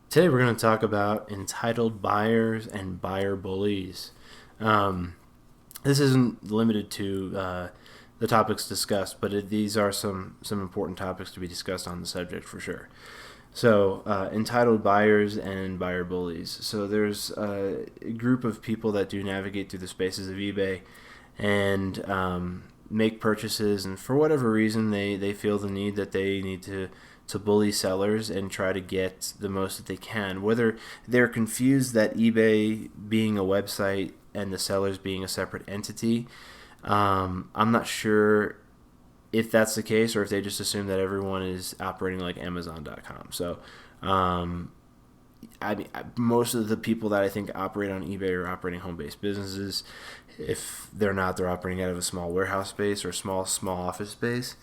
Today we're going to talk about entitled buyers and buyer bullies. Um, this isn't limited to the topics discussed, but these are some important topics to be discussed on the subject for sure. So, entitled buyers and buyer bullies. So, there's a group of people that do navigate through the spaces of eBay and make purchases, and for whatever reason, they feel the need that they need to bully sellers and try to get the most that they can. Whether they're confused that eBay being a website and the sellers being a separate entity, I'm not sure if that's the case, or if they just assume that everyone is operating like Amazon.com. So, um, most of the people that I think operate on eBay are operating home-based businesses. If they're not, they're operating out of a small warehouse space or small office space,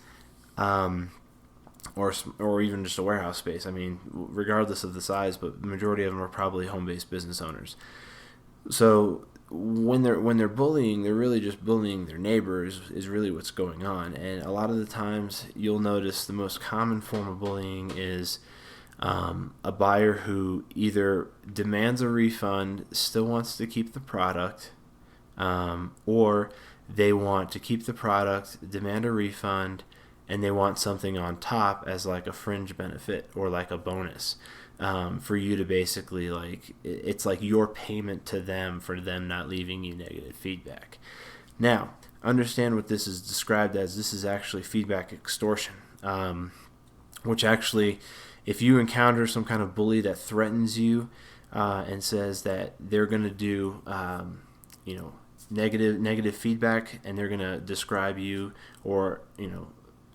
um, or even just a warehouse space. I mean, regardless of the size, but the majority of them are probably home-based business owners. So when they're bullying, they're really just bullying their neighbors is really what's going on. And a lot of the times you'll notice the most common form of bullying is a buyer who either demands a refund, still wants to keep the product, or they want to keep the product, demand a refund, and they want something on top as like a fringe benefit or like a bonus, for you to basically, like, it's like your payment to them for them not leaving you negative feedback. Now, understand what this is described as. This is actually feedback extortion, which actually, if you encounter some kind of bully that threatens you and says that they're going to do, negative feedback, and they're going to describe you, or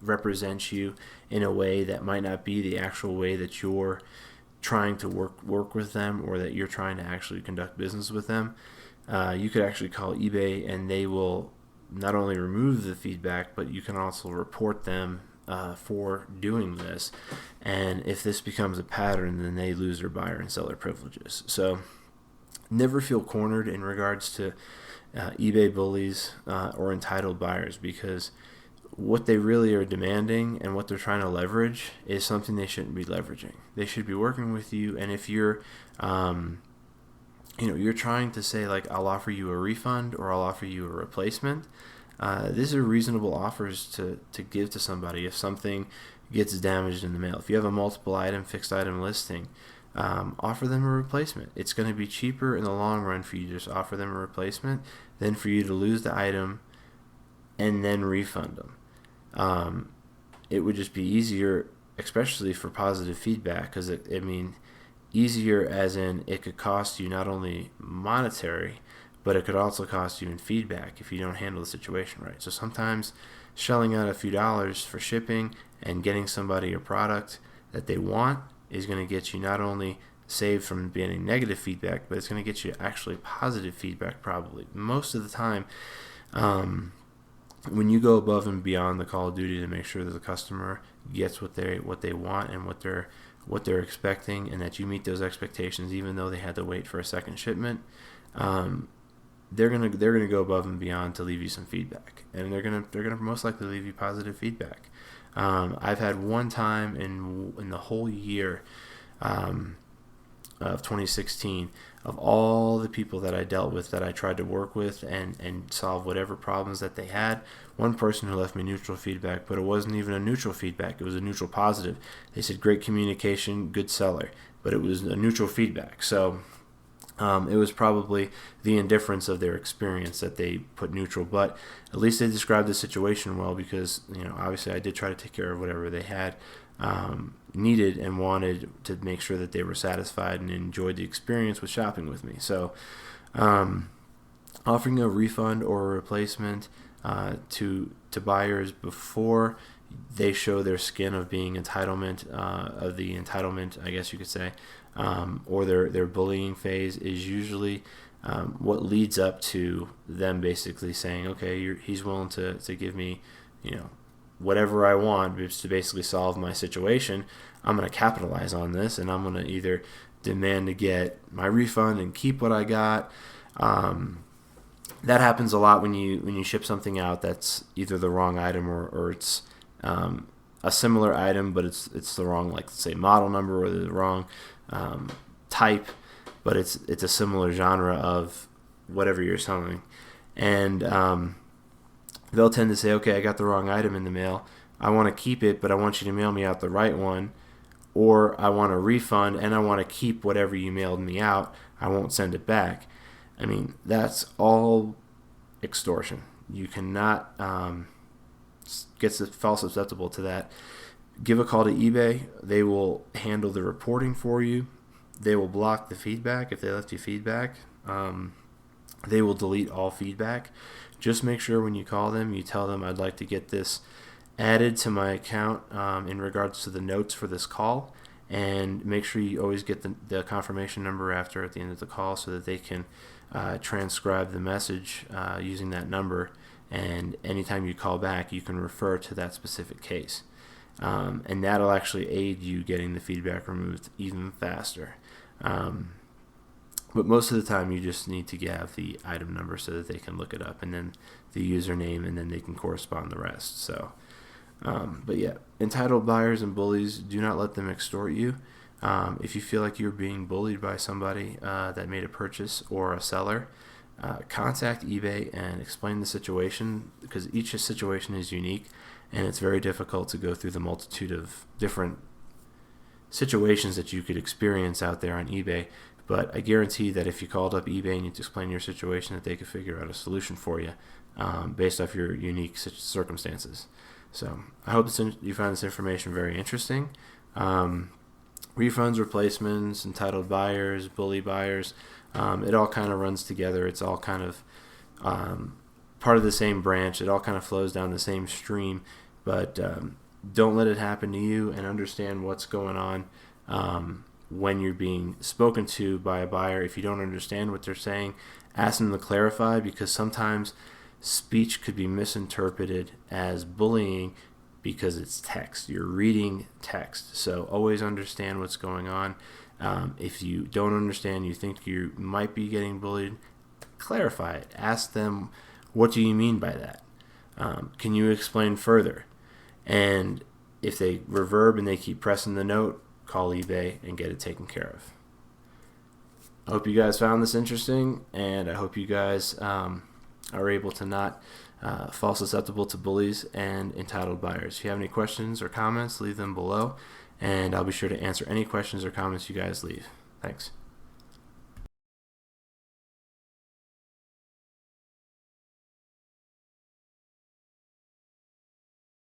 represent you in a way that might not be the actual way that you're trying to work with them, or that you're trying to actually conduct business with them, you could actually call eBay, and they will not only remove the feedback, but you can also report them for doing this. And if this becomes a pattern, then they lose their buyer and seller privileges. So never feel cornered in regards to eBay bullies or entitled buyers, because what they really are demanding and what they're trying to leverage is something they shouldn't be leveraging. They should be working with you, and if you're you're trying to say, like, I'll offer you a refund or I'll offer you a replacement, these are reasonable offers to give to somebody if something gets damaged in the mail. If you have a multiple item, fixed item listing, offer them a replacement. It's going to be cheaper in the long run for you to just offer them a replacement than for you to lose the item and then refund them. It would just be easier, especially for positive feedback, because easier as in it could cost you not only monetary, but it could also cost you in feedback if you don't handle the situation right. So sometimes shelling out a few dollars for shipping and getting somebody a product that they want is going to get you not only saved from getting negative feedback, but it's going to get you actually positive feedback probably. Most of the time, when you go above and beyond the call of duty to make sure that the customer gets what they want and what they're expecting, and that you meet those expectations even though they had to wait for a second shipment, they're gonna go above and beyond to leave you some feedback, and they're gonna most likely leave you positive feedback. I've had one time in the whole year of 2016, of all the people that I dealt with, that I tried to work with and solve whatever problems that they had, one person who left me neutral feedback, but it wasn't even a neutral feedback, it was a neutral positive. They said, great communication, good seller, but it was a neutral feedback. So it was probably the indifference of their experience that they put neutral, but at least they described the situation well, because obviously I did try to take care of whatever they had needed and wanted to make sure that they were satisfied and enjoyed the experience with shopping with me. So offering a refund or a replacement to buyers before they show their skin of being of the entitlement, I guess you could say, or their bullying phase, is usually what leads up to them basically saying, okay, he's willing to give me, whatever I want to basically solve my situation. I'm going to capitalize on this, and I'm going to either demand to get my refund and keep what I got. That happens a lot when you ship something out that's either the wrong item, or it's a similar item, but it's the wrong, like, say, model number, or the wrong type, but it's a similar genre of whatever you're selling. And they'll tend to say, okay, I got the wrong item in the mail. I want to keep it, but I want you to mail me out the right one. Or I want a refund, and I want to keep whatever you mailed me out. I won't send it back. I mean, that's all extortion. You cannot get false susceptible to that. Give a call to eBay. They will handle the reporting for you. They will block the feedback if they left you feedback. They will delete all feedback. Just make sure when you call them, you tell them, I'd like to get this added to my account in regards to the notes for this call, and make sure you always get the confirmation number at the end of the call, so that they can transcribe the message using that number, and anytime you call back, you can refer to that specific case, and that'll actually aid you getting the feedback removed even faster. But most of the time, you just need to have the item number so that they can look it up, and then the username, and then they can correspond the rest. So, but yeah, entitled buyers and bullies, do not let them extort you. If you feel like you're being bullied by somebody that made a purchase, or a seller, contact eBay and explain the situation, because each situation is unique, and it's very difficult to go through the multitude of different situations that you could experience out there on eBay. But I guarantee that if you called up eBay and you explain your situation, that they could figure out a solution for you based off your unique circumstances. So I hope you find this information very interesting. Refunds, replacements, entitled buyers, bully buyers, it all kind of runs together. It's all kind of part of the same branch. It all kind of flows down the same stream. But don't let it happen to you, and understand what's going on when you're being spoken to by a buyer. If you don't understand what they're saying, ask them to clarify, because sometimes speech could be misinterpreted as bullying because it's text. You're reading text. So always understand what's going on. If you don't understand, you think you might be getting bullied, clarify it. Ask them, what do you mean by that? Can you explain further? And if they reverb and they keep pressing the note, call eBay and get it taken care of. I hope you guys found this interesting, and I hope you guys are able to not fall susceptible to bullies and entitled buyers. If you have any questions or comments, leave them below, and I'll be sure to answer any questions or comments you guys leave. Thanks.